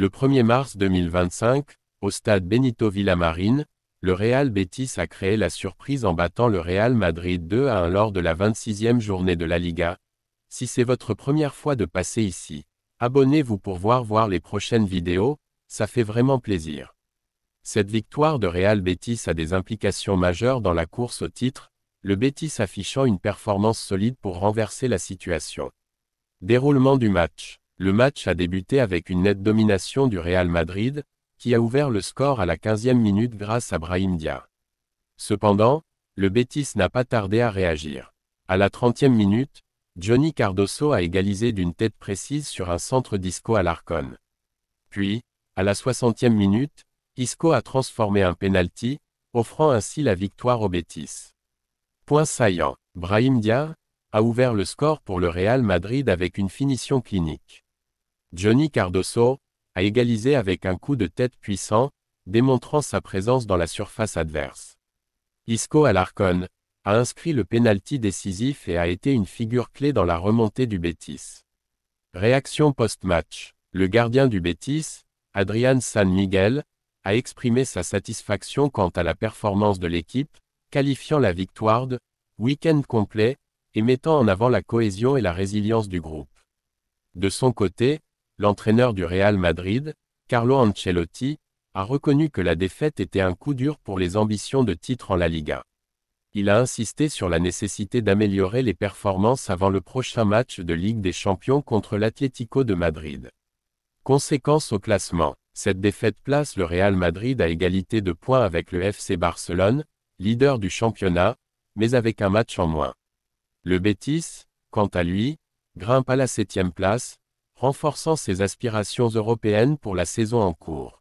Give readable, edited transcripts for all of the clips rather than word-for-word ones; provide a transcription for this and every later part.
Le 1er mars 2025, au stade Benito Villamarín, le Real Betis a créé la surprise en battant le Real Madrid 2-1 lors de la 26e journée de la Liga. Si c'est votre première fois de passer ici, abonnez-vous pour voir les prochaines vidéos, ça fait vraiment plaisir. Cette victoire de Real Betis a des implications majeures dans la course au titre, le Betis affichant une performance solide pour renverser la situation. Déroulement du match. Le match a débuté avec une nette domination du Real Madrid, qui a ouvert le score à la 15e minute grâce à Brahim Diaz. Cependant, le Betis n'a pas tardé à réagir. À la 30e minute, Johnny Cardoso a égalisé d'une tête précise sur un centre d'Isco Alarcón. Puis, à la 60e minute, Isco a transformé un penalty, offrant ainsi la victoire au Betis. Point saillant, Brahim Diaz a ouvert le score pour le Real Madrid avec une finition clinique. Johnny Cardoso a égalisé avec un coup de tête puissant, démontrant sa présence dans la surface adverse. Isco Alarcón a inscrit le pénalty décisif et a été une figure clé dans la remontée du Betis. Réaction post-match. Le gardien du Betis, Adrián San Miguel, a exprimé sa satisfaction quant à la performance de l'équipe, qualifiant la victoire de « week-end complet » et mettant en avant la cohésion et la résilience du groupe. De son côté, l'entraîneur du Real Madrid, Carlo Ancelotti, a reconnu que la défaite était un coup dur pour les ambitions de titre en la Liga. Il a insisté sur la nécessité d'améliorer les performances avant le prochain match de Ligue des Champions contre l'Atlético de Madrid. Conséquence au classement. Cette défaite place le Real Madrid à égalité de points avec le FC Barcelone, leader du championnat, mais avec un match en moins. Le Betis, quant à lui, grimpe à la 7e place, renforçant ses aspirations européennes pour la saison en cours.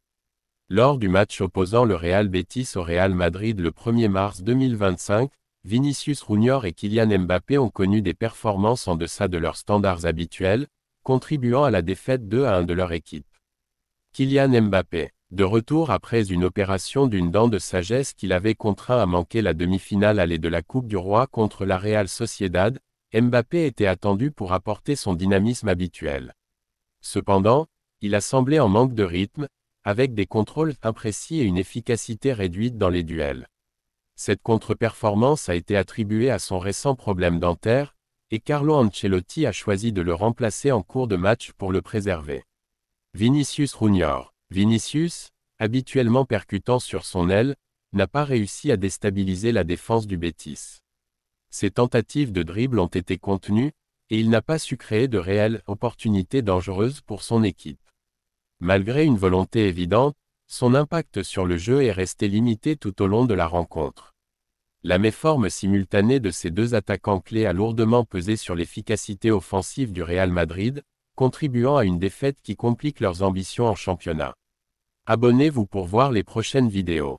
Lors du match opposant le Real Betis au Real Madrid le 1er mars 2025, Vinicius Junior et Kylian Mbappé ont connu des performances en deçà de leurs standards habituels, contribuant à la défaite 2-1 de leur équipe. Kylian Mbappé, de retour après une opération d'une dent de sagesse qui l'avait contraint à manquer la demi-finale allée de la Coupe du Roi contre la Real Sociedad, Mbappé était attendu pour apporter son dynamisme habituel. Cependant, il a semblé en manque de rythme, avec des contrôles imprécis et une efficacité réduite dans les duels. Cette contre-performance a été attribuée à son récent problème dentaire, et Carlo Ancelotti a choisi de le remplacer en cours de match pour le préserver. Vinicius Junior. Vinicius, habituellement percutant sur son aile, n'a pas réussi à déstabiliser la défense du Betis. Ses tentatives de dribble ont été contenues, et il n'a pas su créer de réelles opportunités dangereuses pour son équipe. Malgré une volonté évidente, son impact sur le jeu est resté limité tout au long de la rencontre. La méforme simultanée de ces deux attaquants clés a lourdement pesé sur l'efficacité offensive du Real Madrid, contribuant à une défaite qui complique leurs ambitions en championnat. Abonnez-vous pour voir les prochaines vidéos.